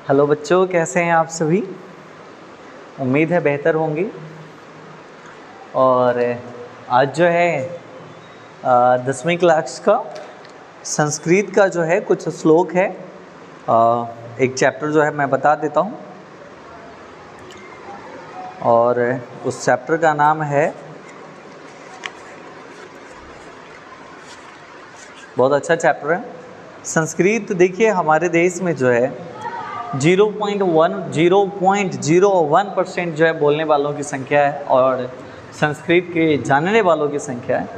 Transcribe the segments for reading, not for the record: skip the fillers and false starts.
Hello बच्चों, कैसे हैं आप सभी। उम्मीद है बेहतर होंगे। और आज जो है 10वीं क्लास का संस्कृत का जो है कुछ श्लोक है। एक चैप्टर जो है मैं बता देता हूँ, और उस चैप्टर का नाम है, बहुत अच्छा चैप्टर है संस्कृत। देखिए हमारे देश में जो है 0.01% जो है बोलने वालों की संख्या है, और संस्कृत के जानने वालों की संख्या है।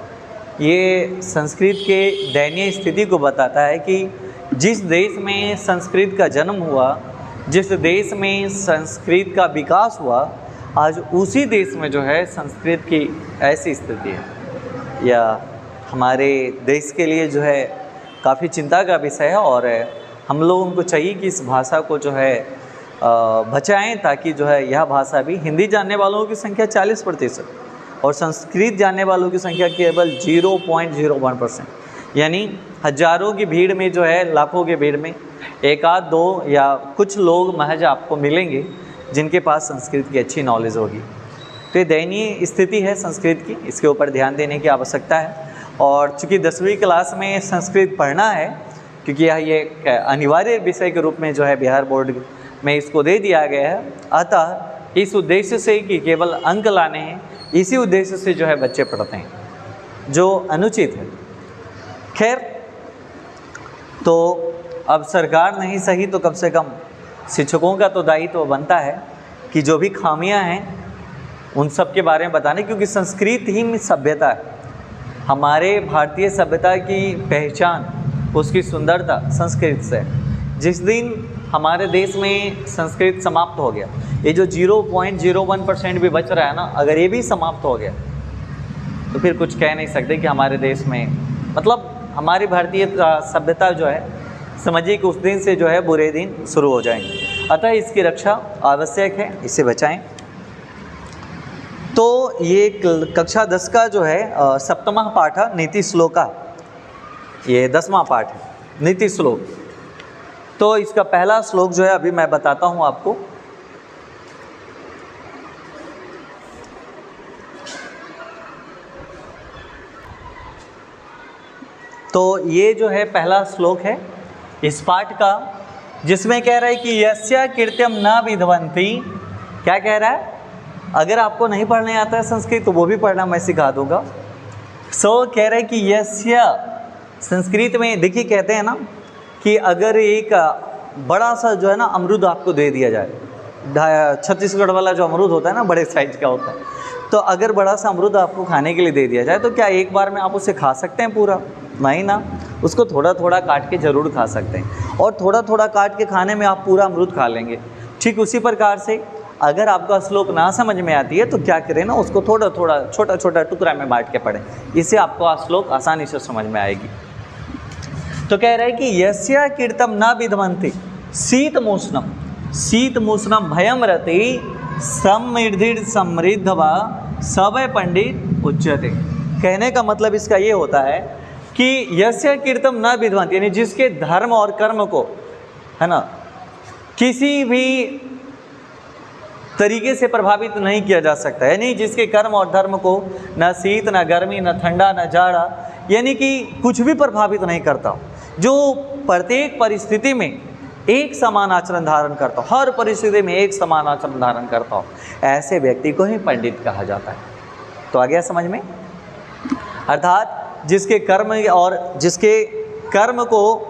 ये संस्कृत के दयनीय स्थिति को बताता है कि जिस देश में संस्कृत का जन्म हुआ, जिस देश में संस्कृत का विकास हुआ, आज उसी देश में जो है संस्कृत की ऐसी स्थिति है। या हमारे देश के लिए जो है काफ़ी चिंता का विषय है, और हम लोगों को चाहिए कि इस भाषा को जो है बचाएं, ताकि जो है यह भाषा भी, हिंदी जानने वालों की संख्या 40% और संस्कृत जानने वालों की संख्या केवल 0.01%, यानी हजारों की भीड़ में जो है, लाखों की भीड़ में एक आध दो या कुछ लोग महज आपको मिलेंगे जिनके पास संस्कृत की अच्छी नॉलेज होगी। तो ये दयनीय स्थिति है संस्कृत की, इसके ऊपर ध्यान देने की आवश्यकता है। और चूँकि 10वीं क्लास में संस्कृत पढ़ना है, क्योंकि यह ये अनिवार्य विषय के रूप में जो है बिहार बोर्ड में इसको दे दिया गया है, अतः इस उद्देश्य से कि केवल अंक लाने हैं, इसी उद्देश्य से जो है बच्चे पढ़ते हैं, जो अनुचित है। खैर, तो अब सरकार नहीं सही तो कम से कम शिक्षकों का तो दायित्व तो बनता है कि जो भी खामियां हैं उन सब के बारे में बताने, क्योंकि संस्कृत ही सभ्यता है। हमारे भारतीय सभ्यता की पहचान, उसकी सुंदरता संस्कृत से। जिस दिन हमारे देश में संस्कृत समाप्त हो गया, ये जो 0.01% भी बच रहा है ना, अगर ये भी समाप्त हो गया तो फिर कुछ कह नहीं सकते कि हमारे देश में, मतलब हमारी भारतीय सभ्यता जो है, समझिए कि उस दिन से जो है बुरे दिन शुरू हो जाएंगे। अतः इसकी रक्षा आवश्यक है, इसे बचाएं। तो ये कक्षा 10 का जो है 7वां पाठ है, नीति श्लोका। ये 10वां पाठ है, नीति श्लोक। तो इसका पहला श्लोक जो है अभी मैं बताता हूँ आपको। तो ये जो है पहला श्लोक है इस पाठ का, जिसमें कह रहा है कि यस्य कीर्त्यम न विद्वन्ति। क्या कह रहा है? अगर आपको नहीं पढ़ने आता है संस्कृत तो वो भी पढ़ना मैं सिखा दूंगा। कह रहा है कि यस्य, संस्कृत में देखिए कहते हैं ना कि अगर एक बड़ा सा जो है ना अमरूद आपको दे दिया जाए, छत्तीसगढ़ वाला जो अमरूद होता है ना, बड़े साइज का होता है, तो अगर बड़ा सा अमरूद आपको खाने के लिए दे दिया जाए तो क्या एक बार में आप उसे खा सकते हैं पूरा? नहीं ना, उसको थोड़ा थोड़ा काट के ज़रूर खा सकते हैं, और थोड़ा थोड़ा काट के खाने में आप पूरा अमरूद खा लेंगे। ठीक उसी प्रकार से अगर आपका श्लोक ना समझ में आती है तो क्या करें ना, उसको थोड़ा थोड़ा छोटा छोटा टुकड़ा में बांट के पढ़ें, इससे आपको श्लोक आसानी से समझ में आएगी। तो कह रहे हैं कि यस्य कीर्तम न विद्वन्ति शीतमूष्णम भयम रति समृद्धिर समृद्धवा सवै पंडित उच्यते। कहने का मतलब इसका ये होता है कि यस्य कीर्तम न विद्वन्ति, यानी जिसके धर्म और कर्म को, है ना, किसी भी तरीके से प्रभावित नहीं किया जा सकता, यानी जिसके कर्म और धर्म को न शीत न गर्मी न ठंडा न जाड़ा, यानी कि कुछ भी प्रभावित नहीं करता, जो प्रत्येक परिस्थिति में एक समान आचरण धारण करता हो, हर परिस्थिति में एक समान आचरण धारण करता हो, ऐसे व्यक्ति को ही पंडित कहा जाता है। तो आ गया समझ में? अर्थात जिसके कर्म और जिसके कर्म को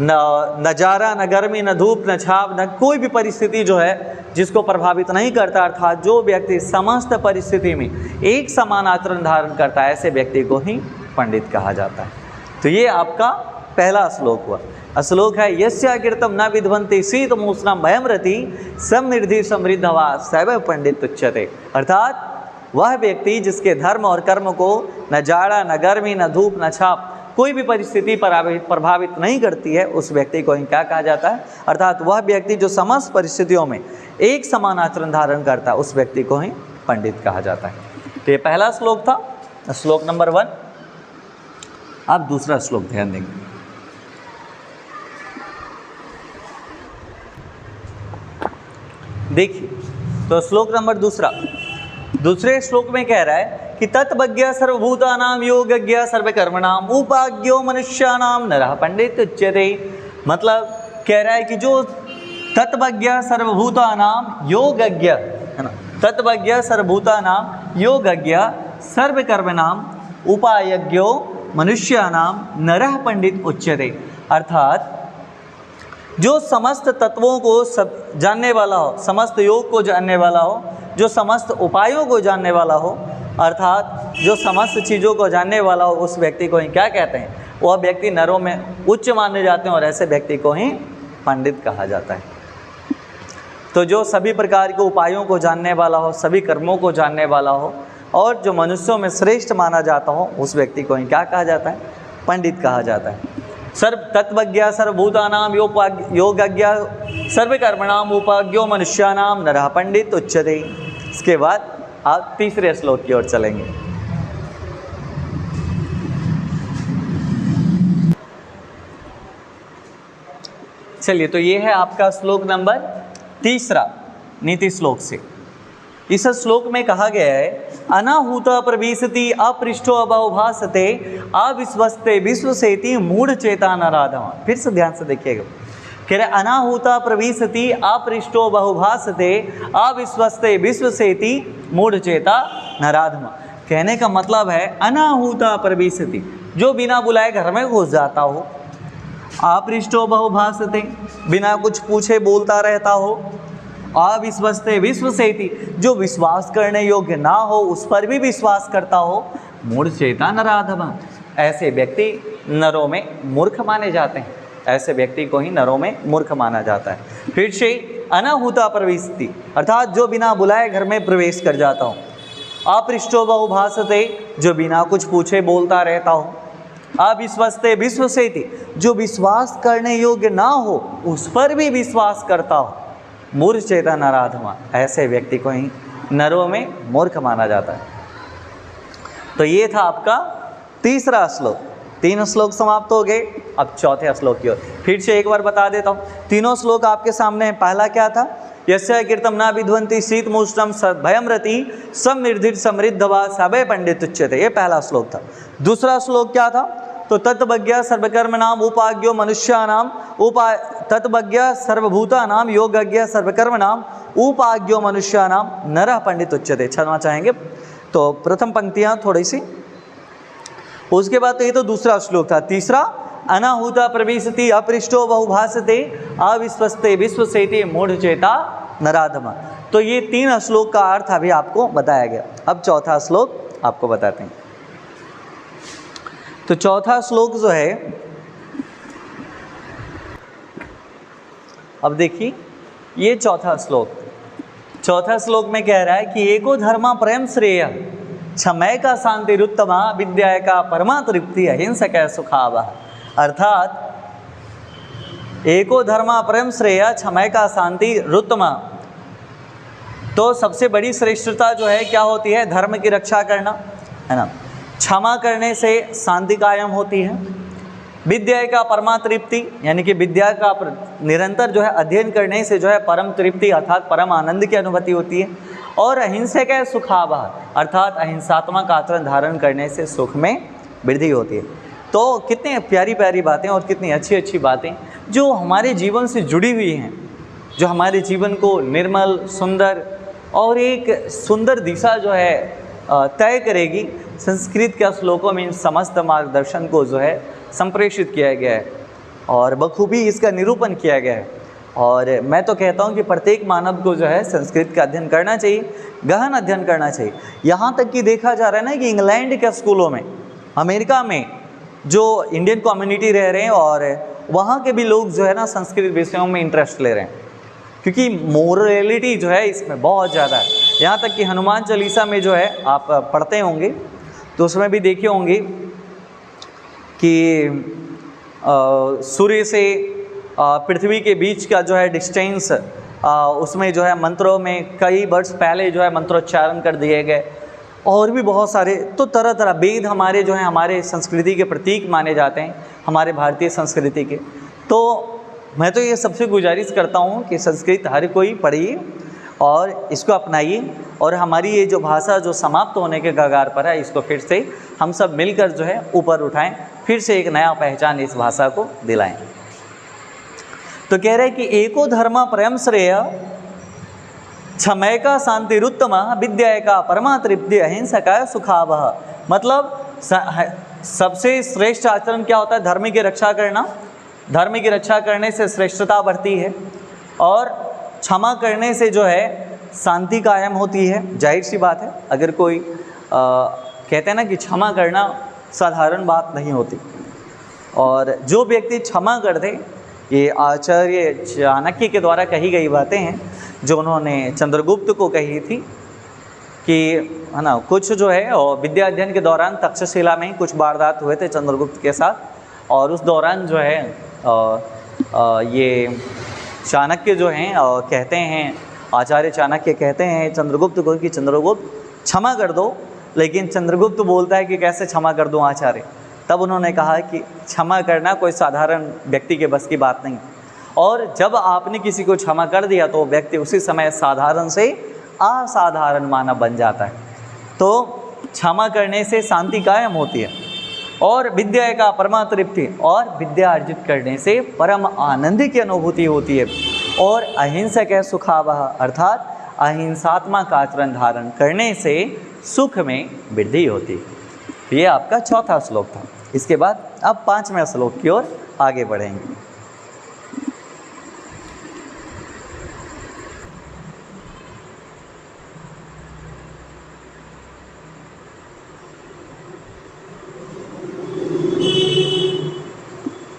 न जाड़ा न गर्मी न धूप न छाव न कोई भी परिस्थिति जो है जिसको प्रभावित नहीं करता, अर्थात जो व्यक्ति समस्त परिस्थिति में एक समान आचरण धारण करता है, ऐसे व्यक्ति को ही पंडित कहा जाता है। तो ये आपका पहला श्लोक हुआ। श्लोक है यस्य कीर्तम न विद्वन्ति शीतमूष्णम भयम रति समृद्धि समृद्धवा सवै पंडित उच्यते। अर्थात वह व्यक्ति जिसके धर्म और कर्म को न जाड़ा न गर्मी न धूप न छाप कोई भी परिस्थिति प्रभावित नहीं करती है, उस व्यक्ति को ही क्या कहा जाता है? अर्थात वह व्यक्ति जो समस्त परिस्थितियों में एक समान आचरण धारण करता है, उस व्यक्ति को ही पंडित कहा जाता है। तो ये पहला श्लोक था, श्लोक नंबर 1। अब दूसरा श्लोक ध्यान देंगे। देखिए, तो श्लोक नंबर दूसरे श्लोक में कह रहा है कि तत्वज्ञ सर्वभूतानां योगज्ञ सर्वकर्मणां उपाज्ञो मनुष्याणां नरः पंडित उच्यते। मतलब कह रहा है कि जो तत्वज्ञ सर्वभूतानां योगज्ञ है ना, तत्वज्ञ सर्वभूतानां योगज्ञ सर्वकर्मणां उपायज्ञो मनुष्याणां नरः पंडित उच्यते। अर्थात जो समस्त तत्वों को जानने वाला हो, समस्त योग को जानने वाला हो, जो समस्त उपायों को जानने वाला हो, अर्थात जो समस्त चीज़ों को जानने वाला हो, उस व्यक्ति को ही क्या कहते हैं? वह व्यक्ति नरों में उच्च माने जाते हैं और ऐसे व्यक्ति को ही पंडित कहा जाता है। तो जो सभी प्रकार के उपायों को जानने वाला हो, सभी कर्मों को जानने वाला हो और जो मनुष्यों में श्रेष्ठ माना जाता हो, उस व्यक्ति को ही क्या कहा जाता है? पंडित कहा जाता है। सर्व तत्वज्ञ सर्वभूतानां योगज्ञ सर्वकर्मणां उपाज्ञो मनुष्याणां नरः पंडित उच्यते। इसके बाद आप तीसरे श्लोक की ओर चलेंगे। चलिए, तो ये है आपका श्लोक नंबर 3 नीति श्लोक से। इस श्लोक में कहा गया है अनाहूत प्रविशति अपृष्ठो अबहुभासते अविश्वस्ते विश्वसेति मूढ़ चेता नराधम। फिर से ध्यान से देखिएगा, कह रहे अनाहूता प्रविशति अपृष्ठो बहुभासते अविश्वस्ते विश्वसेति मूढ़ चेता नराधम। कहने का मतलब है अनाहूता प्रविशति, जो बिना बुलाए घर में घुस जाता हो, अपृष्ठो बहुभासते, बिना कुछ पूछे बोलता रहता हो, अविश्वस्ते विश्वसेति, जो विश्वास करने योग्य ना हो उस पर भी विश्वास करता हो, मूढ़ चेता नराधम। ऐसे व्यक्ति नरों में मूर्ख माने जाते हैं, ऐसे व्यक्ति को ही नरों में मूर्ख माना जाता है। फिर से अनाहूता प्रविशति, अर्थात जो बिना बुलाए घर में प्रवेश कर जाता हो, अपृष्ठो बहुभासते, जो बिना कुछ पूछे बोलता रहता हो, अविश्वस्ते विश्वसेति, जो विश्वास करने योग्य ना हो उस पर भी विश्वास करता हो, मूर्ख चेता नराधमा, ऐसे व्यक्ति को ही नरों में मूर्ख माना जाता है। तो ये था आपका तीसरा श्लोक। 3 श्लोक समाप्त हो गए। अब चौथे श्लोक की ओर फिर से एक बार बता देता हूँ। तीनों श्लोक आपके सामने हैं। पहला क्या था? यस्य कीर्तम ना विध्वंति शीतमुष्णम भयम रति समृद्धिर समृद्धवा सभय पंडित उच्यते, ये पहला श्लोक था। दूसरा श्लोक क्या था? तो तत्वज्ञ सर्वकर्मणाम उपाज्ञो मनुष्याणाम तत्वज्ञ सर्वभूतानाम योगज्ञ सर्वकर्मणाम उपाज्ञो मनुष्याणाम नरः पंडित उच्यते। क्षमा चाहेंगे, तो प्रथम पंक्तियाँ थोड़ी सी, उसके बाद तो ये तो दूसरा श्लोक था। तीसरा अनाहूता प्रविशति अपृष्ठो बहुभासते अविश्वस्ते विश्वसेति मूढ़ चेता नराधम। तो ये 3 श्लोक का अर्थ अभी आपको बताया गया। अब चौथा श्लोक आपको बताते हैं। तो चौथा श्लोक जो है, अब देखिए ये चौथा श्लोक में कह रहा है कि एको धर्मा परम श्रेय क्षमय का शांति रुत्तमा विद्या का परमा तृप्ति अहिंसक सुखावह। अर्थात एको धर्मा परम श्रेय क्षमय का शांति रुत्तमा, तो सबसे बड़ी श्रेष्ठता जो है क्या होती है? धर्म की रक्षा करना, है ना। क्षमा करने से शांति कायम होती है। विद्या का परमा तृप्ति, यानी कि विद्या का निरंतर जो है अध्ययन करने से जो है परम तृप्ति अर्थात परम आनंद की अनुभूति होती है। और अहिंसक है सुखावह, अर्थात अहिंसात्मक आचरण धारण करने से सुख में वृद्धि होती है। तो कितनी प्यारी प्यारी बातें और कितनी अच्छी अच्छी बातें जो हमारे जीवन से जुड़ी हुई हैं, जो हमारे जीवन को निर्मल, सुंदर और एक सुंदर दिशा जो है तय करेगी। संस्कृत के श्लोकों में इन समस्त मार्गदर्शन को जो है संप्रेषित किया गया है और बखूबी इसका निरूपण किया गया है। और मैं तो कहता हूँ कि प्रत्येक मानव को जो है संस्कृत का अध्ययन करना चाहिए, गहन अध्ययन करना चाहिए। यहाँ तक कि देखा जा रहा है ना कि इंग्लैंड के स्कूलों में, अमेरिका में जो इंडियन कम्युनिटी रह रहे हैं और वहाँ के भी लोग जो है ना संस्कृत विषयों में इंटरेस्ट ले रहे हैं, क्योंकि मोरलिटी जो है इसमें बहुत ज़्यादा है। यहाँ तक कि हनुमान चालीसा में जो है आप पढ़ते होंगे तो उसमें भी देखे होंगे कि सूर्य से पृथ्वी के बीच का जो है डिस्टेंस, उसमें जो है मंत्रों में कई वर्ष पहले जो है मंत्रोच्चारण कर दिए गए। और भी बहुत सारे, तो तरह तरह वेद हमारे जो है हमारे संस्कृति के प्रतीक माने जाते हैं, हमारे भारतीय संस्कृति के। तो मैं तो ये सबसे गुजारिश करता हूँ कि संस्कृत हर कोई पढ़िए और इसको अपनाइए और हमारी ये जो भाषा जो समाप्त होने के कगार पर है, इसको फिर से हम सब मिलकर जो है ऊपर उठाएं, फिर से एक नया पहचान इस भाषा को दिलाएं। तो कह रहे कि एको धर्म परम श्रेय, क्षमय का शांतिरुत्तम, विद्या का परमा तृप्ति, अहिंसका सुखावह। मतलब सबसे श्रेष्ठ आचरण क्या होता है? धर्म की रक्षा करना। धर्म की रक्षा करने से श्रेष्ठता बढ़ती है और क्षमा करने से जो है शांति कायम होती है। जाहिर सी बात है, अगर कोई कहते हैं ना कि क्षमा करना साधारण बात नहीं होती, और जो व्यक्ति क्षमा कर दे, ये आचार्य चाणक्य के द्वारा कही गई बातें हैं जो उन्होंने चंद्रगुप्त को कही थी कि है ना, कुछ जो है और विद्या अध्ययन के दौरान तक्षशिला में कुछ वारदात हुए थे चंद्रगुप्त के साथ, और उस दौरान जो है ये चाणक्य जो हैं कहते हैं, आचार्य चाणक्य कहते हैं चंद्रगुप्त को कि चंद्रगुप्त क्षमा कर दो, लेकिन चंद्रगुप्त बोलता है कि कैसे क्षमा कर दूं आचार्य। तब उन्होंने कहा कि क्षमा करना कोई साधारण व्यक्ति के बस की बात नहीं, और जब आपने किसी को क्षमा कर दिया तो व्यक्ति उसी समय साधारण से असाधारण मानव बन जाता है। तो क्षमा करने से शांति कायम होती है, और विद्या का परमा तृप्ति, और विद्या अर्जित करने से परम आनंद की अनुभूति होती है, और अहिंसक है सुखावह, अर्थात अहिंसात्मक आचरण धारण करने से सुख में वृद्धि होती है। ये आपका चौथा श्लोक था। इसके बाद अब 5वें श्लोक की ओर आगे बढ़ेंगे।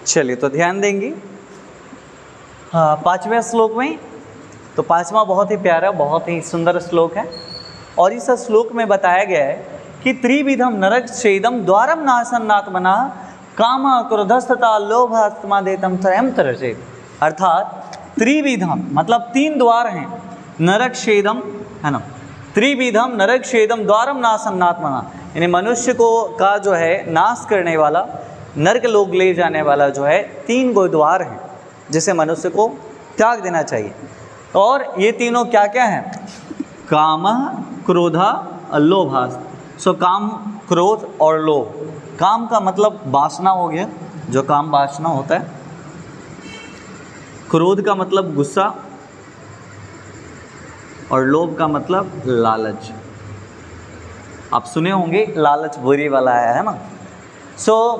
चलिए तो ध्यान देंगे 5वें श्लोक में। तो 5वां बहुत ही प्यारा, बहुत ही सुंदर श्लोक है, और इस श्लोक में बताया गया है कि त्रिविधम नरक छेदम द्वारम नासन्नात्मना काम क्रोधस्तथा लोभात्मा देतम त्रयम तरजेत। अर्थात त्रिविधम मतलब 3 द्वार हैं, नरक छेदम है ना, त्रिविधम नरक छेदम द्वारम नासन्नात्मना, यानी मनुष्य को का जो है नाश करने वाला, नरक लोग ले जाने वाला जो है 3 गो द्वार हैं जिसे मनुष्य को त्याग देना चाहिए। और ये तीनों क्या क्या हैं? काम, क्रोधा, लोभास। सो काम, क्रोध और लोभ। काम का मतलब वासना हो गया, जो काम वासना होता है। क्रोध का मतलब गुस्सा, और लोभ का मतलब लालच। आप सुने होंगे लालच बुरी वाला है ना। सो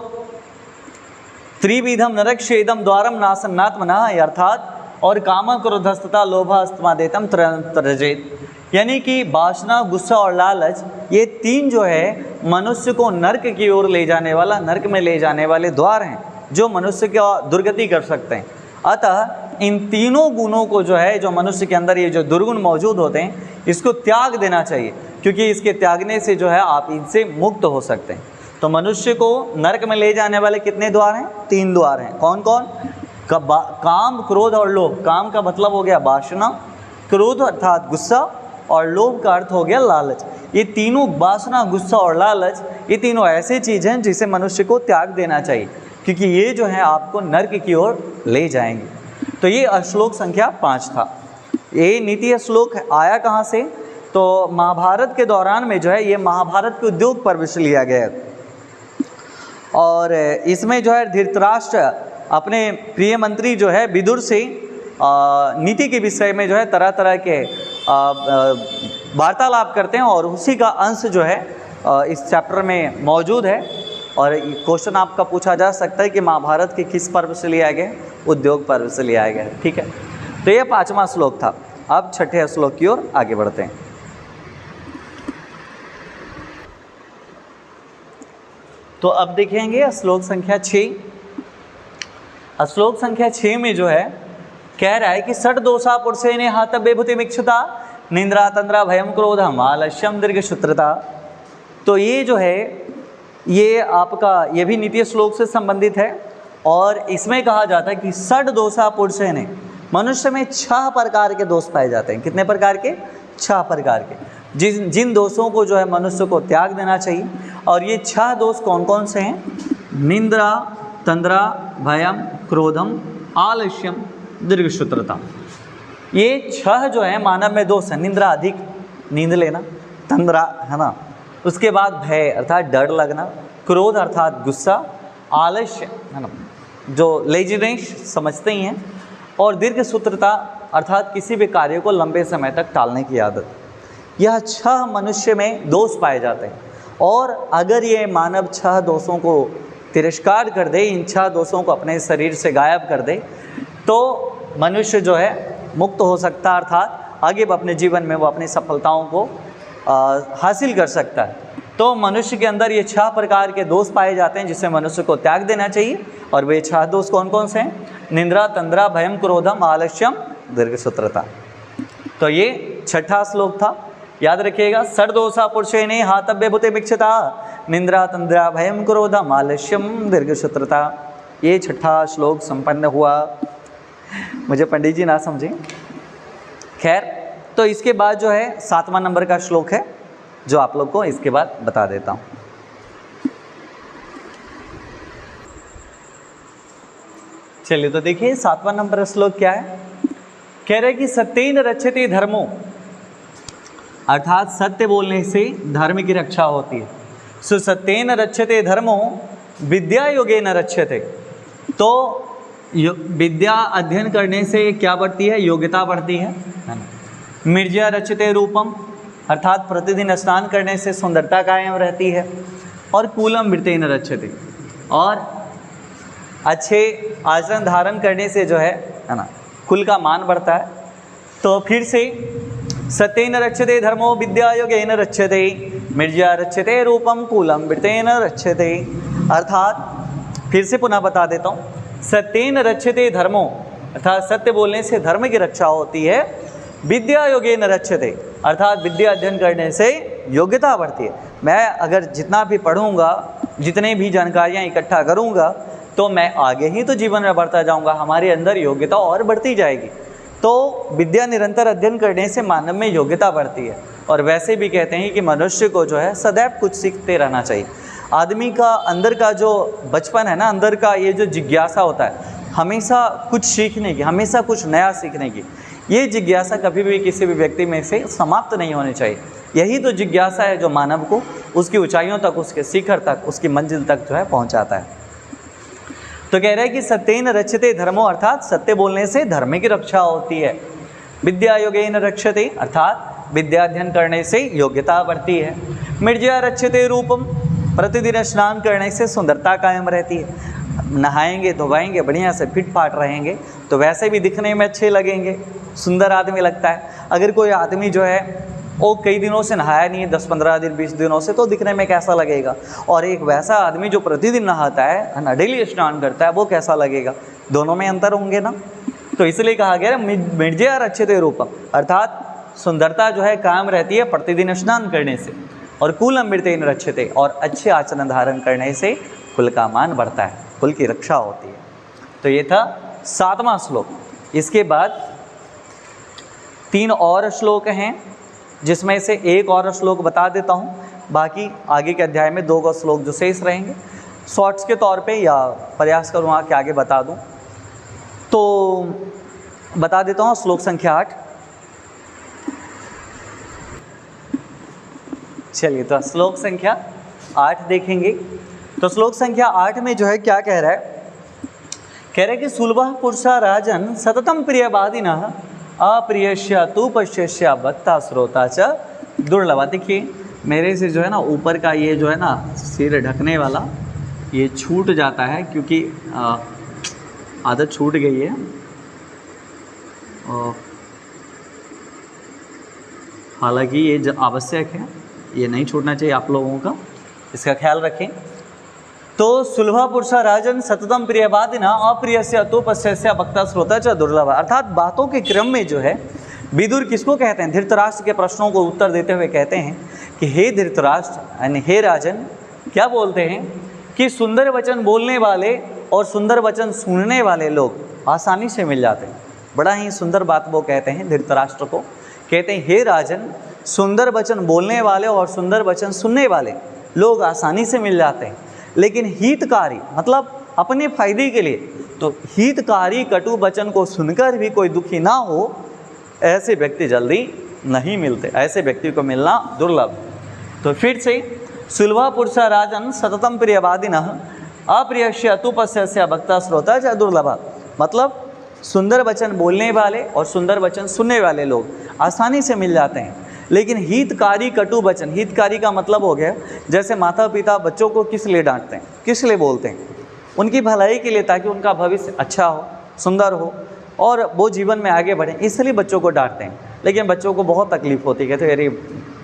त्रिविधम नरक छेदम द्वारम नासन्नात्मना, अर्थात और काम क्रोधस्तथा लोभास्तमा देतम त्रजेत, यानी कि वासना, गुस्सा और लालच, ये 3 जो है मनुष्य को नरक की ओर ले जाने वाला, नरक में ले जाने वाले द्वार हैं जो मनुष्य की दुर्गति कर सकते हैं। अतः इन तीनों गुणों को जो है, जो मनुष्य के अंदर ये जो दुर्गुण मौजूद होते हैं, इसको त्याग देना चाहिए, क्योंकि इसके त्यागने से जो है आप इनसे मुक्त हो सकते हैं। तो मनुष्य को नरक में ले जाने वाले कितने द्वार हैं? 3 द्वार हैं। कौन कौन? काम, क्रोध और लोभ। काम का मतलब हो गया वासना, क्रोध अर्थात गुस्सा, और लोभ का अर्थ हो गया लालच। ये तीनों, वासना, गुस्सा और लालच, ये तीनों ऐसे चीज़ हैं जिसे मनुष्य को त्याग देना चाहिए, क्योंकि ये जो है आपको नरक की ओर ले जाएंगे। तो ये श्लोक संख्या 5 था। ये नीति श्लोक आया कहाँ से? तो महाभारत के दौरान में जो है ये महाभारत के उद्योग पर्व से लिया गया है, और इसमें जो है धृतराष्ट्र अपने प्रिय मंत्री जो है विदुर से नीति के विषय में जो है तरह तरह के वार्तालाप करते हैं, और उसी का अंश जो है इस चैप्टर में मौजूद है। और क्वेश्चन आपका पूछा जा सकता है कि महाभारत के किस पर्व से लिया गया? उद्योग पर्व से लिया गया। ठीक है, तो ये 5वां श्लोक था। अब 6ठे श्लोक की ओर आगे बढ़ते हैं। तो अब देखेंगे श्लोक संख्या 6। श्लोक संख्या 6 में जो है कह रहा है कि षट दोषा पुरुषेण हातव्ये भूतिमीक्षुता, निंद्रा, तंद्रा, भयम, क्रोधम, आलस्यम, दीर्घसूत्रता। तो ये जो है ये आपका ये भी नीति श्लोक से संबंधित है, और इसमें कहा जाता है कि षट दोषा पुरुषेण, मनुष्य में 6 प्रकार के दोष पाए जाते हैं। कितने प्रकार के? 6 प्रकार के, जिन दोषों को जो है मनुष्य को त्याग देना चाहिए। और ये 6 दोष कौन कौन से हैं? निंद्रा, तंद्रा, भयम, क्रोधम, आलस्यम, दीर्घसूत्रता। ये छह जो है मानव में दोष है, निंद्रा अधिक नींद लेना, तंद्रा है ना, उसके बाद भय अर्थात डर लगना, क्रोध अर्थात गुस्सा, आलस्य है ना जो लेजीनेस समझते ही हैं, और दीर्घ सूत्रता अर्थात किसी भी कार्य को लंबे समय तक टालने की आदत। यह छह मनुष्य में दोष पाए जाते हैं, और अगर ये मानव छह दोषों को तिरस्कार कर दे, इन छह दोषों को अपने शरीर से गायब कर दे, तो मनुष्य जो है मुक्त हो सकता है, अर्थात आगे अपने जीवन में वो अपनी सफलताओं को हासिल कर सकता है। तो मनुष्य के अंदर ये छह प्रकार के दोष पाए जाते हैं जिसे मनुष्य को त्याग देना चाहिए, और वे छह दोष कौन कौन से हैं? निंद्रा, तंद्रा, भयम, क्रोधम, आलस्यम, दीर्घसूत्रता। तो ये छठा श्लोक था, याद रखिएगा। षड्दोषा पुरुषेणे हातव्य भूते भिक्षता, निंद्रा, तंद्रा, भयम, क्रोधम, आलस्यम, दीर्घसूत्रता। ये छठा श्लोक संपन्न हुआ। मुझे पंडित जी ना समझें, खैर। तो इसके बाद जो है 7वां नंबर का श्लोक है जो आप लोग को इसके बाद बता देता हूँ। चलिए तो देखिए 7वां नंबर श्लोक क्या है। कह रहे कि सत्येन रक्षते धर्मो, अर्थात सत्य बोलने से धर्म की रक्षा होती है। सो सत्येन रक्षते धर्मो विद्या योगेन रक्षते। तो विद्या अध्ययन करने से क्या बढ़ती है? योग्यता बढ़ती है ना। मिर्जया रक्षते रूपम, अर्थात प्रतिदिन स्नान करने से सुंदरता कायम रहती है। और कूलम वृत्तेन रक्षते, और अच्छे आचरण धारण करने से जो है ना कुल का मान बढ़ता है। तो फिर से सत्येन रक्षते धर्मो विद्या योगेन रक्षते, मिर्जया रक्षते रूपम, कूलम वृत्तेन रक्षते। अर्थात फिर से पुनः बता देता हूँ, सत्येन रक्षते धर्मो, अर्थात सत्य बोलने से धर्म की रक्षा होती है। विद्या योगेन रक्षते, अर्थात विद्या अध्ययन करने से योग्यता बढ़ती है। मैं अगर जितना भी पढ़ूंगा, जितने भी जानकारियाँ इकट्ठा करूंगा, तो मैं आगे ही तो जीवन में बढ़ता जाऊंगा, हमारे अंदर योग्यता और बढ़ती जाएगी। तो विद्या निरंतर अध्ययन करने से मानव में योग्यता बढ़ती है। और वैसे भी कहते हैं कि मनुष्य को जो है सदैव कुछ सीखते रहना चाहिए। आदमी का अंदर का जो बचपन है ना, अंदर का ये जो जिज्ञासा होता है हमेशा कुछ सीखने की, हमेशा कुछ नया सीखने की, ये जिज्ञासा कभी भी किसी भी व्यक्ति में से समाप्त नहीं होनी चाहिए। यही तो जिज्ञासा है जो मानव को उसकी ऊंचाइयों तक, उसके शिखर तक, उसकी मंजिल तक जो है पहुंचाता है। तो कह रहे हैं कि सत्येन रक्षते धर्मो, अर्थात सत्य बोलने से धर्म की रक्षा होती है। विद्या योगेन रक्षते, अर्थात विद्या अध्ययन करने से योग्यता बढ़ती है। मिर्जया रक्षते रूपम, प्रतिदिन स्नान करने से सुंदरता कायम रहती है। नहाएंगे धोवाएंगे बढ़िया से फिट फाट रहेंगे तो वैसे भी दिखने में अच्छे लगेंगे, सुंदर आदमी लगता है। अगर कोई आदमी जो है वो कई दिनों से नहाया नहीं है, 10-15 दिन 20 दिनों से, तो दिखने में कैसा लगेगा? और एक वैसा आदमी जो प्रतिदिन नहाता है ना, डेली स्नान करता है, वो कैसा लगेगा? दोनों में अंतर होंगे ना। तो इसलिए कहा गया मिर्जया रक्षते रूपम, अर्थात सुंदरता जो है कायम रहती है प्रतिदिन स्नान करने से। और कूलम वृत्तेन रक्षते, और अच्छे आचरण धारण करने से कुल का मान बढ़ता है, कुल की रक्षा होती है। तो ये था 7वां श्लोक। इसके बाद 3 और श्लोक हैं, जिसमें से एक और श्लोक बता देता हूँ, बाकी आगे के अध्याय में 2 श्लोक जो शेष रहेंगे शॉर्ट्स के तौर पे, या प्रयास करूँगा कि आगे बता दूँ। तो बता देता हूँ श्लोक संख्या 8। चलिए तो श्लोक संख्या 8 देखेंगे। तो श्लोक संख्या 8 में जो है क्या कह रहा है? कह रहे कि सुलभः पुरुषा राजन सततम प्रियवादिनः अप्रियस्य तु पश्यस्य भक्ता श्रोता च दुर्लभा। देखिए मेरे से जो है ना ऊपर का ये जो है ना सिर ढकने वाला ये छूट जाता है, क्योंकि आदत छूट गई है। हालांकि ये जो आवश्यक है, ये नहीं छूटना चाहिए आप लोगों का, इसका ख्याल रखें। तो सुलभा पुरुषा राजन सततम प्रियवादिना अप्रियस्य तु पश्यस्य भक्ता श्रोता च दुर्लभ। अर्थात बातों के क्रम में जो है विदुर किसको कहते हैं? धृतराष्ट्र के प्रश्नों को उत्तर देते हुए कहते हैं कि हे धृतराष्ट्र, यानी हे राजन, क्या बोलते हैं कि सुंदर वचन बोलने वाले और सुंदर वचन सुनने वाले लोग आसानी से मिल जाते हैं। बड़ा ही सुंदर बात वो कहते हैं धृतराष्ट्र को, कहते हैं हे राजन, सुंदर वचन बोलने वाले और सुंदर वचन सुनने वाले लोग आसानी से मिल जाते हैं, लेकिन हितकारी मतलब अपने फायदे के लिए, तो हितकारी कटु वचन को सुनकर भी कोई दुखी ना हो, ऐसे व्यक्ति जल्दी नहीं मिलते, ऐसे व्यक्ति को मिलना दुर्लभ। तो फिर से सुलभा पुरुष राजन सततम प्रियवादिनः अप्रियस्य अतुपस्य भक्ता श्रोता च दुर्लभा। मतलब सुंदर वचन बोलने वाले और सुंदर वचन सुनने वाले लोग आसानी से मिल जाते हैं, लेकिन हितकारी कटु वचन, हितकारी का मतलब हो गया जैसे माता पिता बच्चों को किस लिए डांटते हैं, किस लिए बोलते हैं, उनकी भलाई के लिए, ताकि उनका भविष्य अच्छा हो, सुंदर हो और वो जीवन में आगे बढ़ें, इसलिए बच्चों को डांटते हैं। लेकिन बच्चों को बहुत तकलीफ होती है, कहते अरे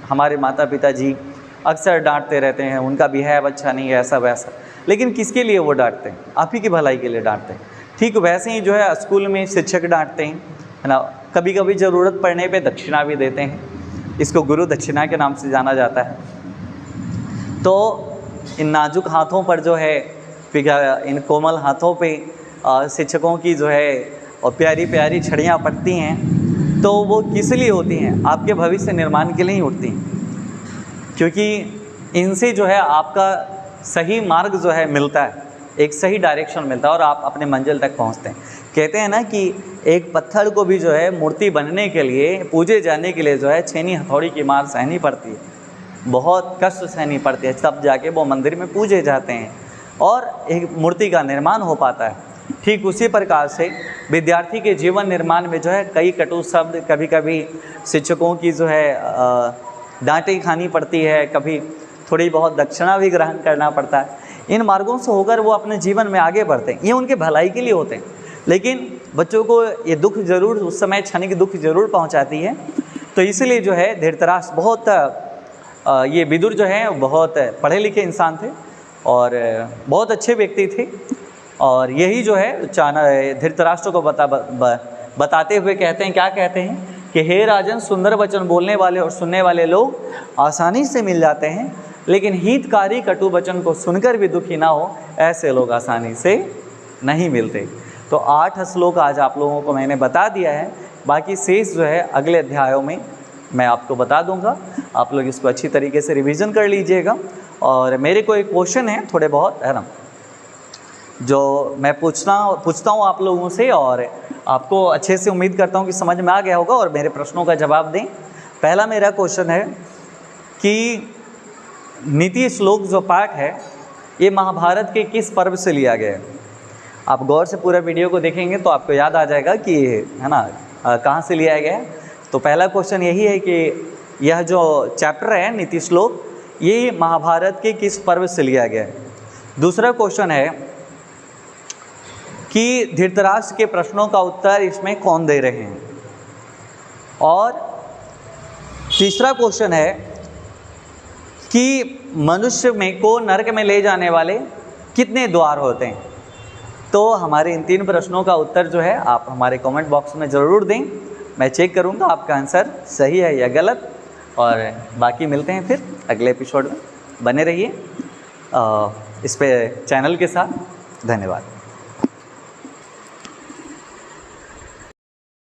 हमारे माता पिता जी अक्सर डांटते रहते हैं, उनका बिहेव अच्छा नहीं है, ऐसा वैसा। लेकिन किसके लिए वो डांटते हैं? आप ही की भलाई के लिए डांटते हैं। ठीक वैसे ही जो है स्कूल में शिक्षक डांटते हैं, है ना, कभी कभी ज़रूरत पड़ने पे दक्षिणा भी देते हैं, इसको गुरु दक्षिणा के नाम से जाना जाता है। तो इन नाजुक हाथों पर जो है, इन कोमल हाथों पे शिक्षकों की जो है और प्यारी प्यारी छड़ियाँ पड़ती हैं, तो वो किस लिए होती हैं? आपके भविष्य निर्माण के लिए ही उठती हैं, क्योंकि इनसे जो है आपका सही मार्ग जो है मिलता है, एक सही डायरेक्शन मिलता है और आप अपने मंजिल तक पहुंचते हैं। कहते हैं ना कि एक पत्थर को भी जो है मूर्ति बनने के लिए, पूजे जाने के लिए जो है छेनी हथौड़ी की मार सहनी पड़ती है, बहुत कष्ट सहनी पड़ती है, तब जाके वो मंदिर में पूजे जाते हैं और एक मूर्ति का निर्माण हो पाता है। ठीक उसी प्रकार से विद्यार्थी के जीवन निर्माण में जो है कई कटु शब्द, कभी कभी शिक्षकों की जो है डांटें खानी पड़ती है, कभी थोड़ी बहुत दक्षिणा भी ग्रहण करना पड़ता है। इन मार्गों से होकर वो अपने जीवन में आगे बढ़ते हैं, ये उनके भलाई के लिए होते हैं। लेकिन बच्चों को ये दुख जरूर उस समय क्षणिक दुख जरूर पहुंचाती है। तो इसलिए जो है धृतराष्ट्र बहुत ये विदुर जो हैं बहुत पढ़े लिखे इंसान थे और बहुत अच्छे व्यक्ति थे, और यही जो है धृतराष्ट्र को बताते हुए कहते हैं, क्या कहते हैं कि हे राजन, सुंदर वचन बोलने वाले और सुनने वाले लोग आसानी से मिल जाते हैं, लेकिन हितकारी कटु वचन को सुनकर भी दुखी ना हो, ऐसे लोग आसानी से नहीं मिलते। तो 8 श्लोक आज आप लोगों को मैंने बता दिया है, बाकी शेष जो है अगले अध्यायों में मैं आपको बता दूंगा। आप लोग इसको अच्छी तरीके से रिवीजन कर लीजिएगा। और मेरे को एक क्वेश्चन है थोड़े बहुत, है ना, जो मैं पूछता हूँ आप लोगों से, और आपको अच्छे से उम्मीद करता हूँ कि समझ में आ गया होगा और मेरे प्रश्नों का जवाब दें। पहला मेरा क्वेश्चन है कि नीति श्लोक जो पाठ है ये महाभारत के किस पर्व से लिया गया है? आप गौर से पूरा वीडियो को देखेंगे तो आपको याद आ जाएगा कि, है ना, कहाँ से लिया गया है। तो पहला क्वेश्चन यही है कि यह जो चैप्टर है नीति श्लोक, ये महाभारत के किस पर्व से लिया गया है। दूसरा क्वेश्चन है कि धृतराष्ट्र के प्रश्नों का उत्तर इसमें कौन दे रहे हैं। और तीसरा क्वेश्चन है कि मनुष्य में को नरक में ले जाने वाले कितने द्वार होते हैं। तो हमारे इन 3 प्रश्नों का उत्तर जो है आप हमारे कमेंट बॉक्स में ज़रूर दें, मैं चेक करूंगा आपका आंसर सही है या गलत। और बाकी मिलते हैं फिर अगले एपिसोड में, बने रहिए इस पे चैनल के साथ। धन्यवाद।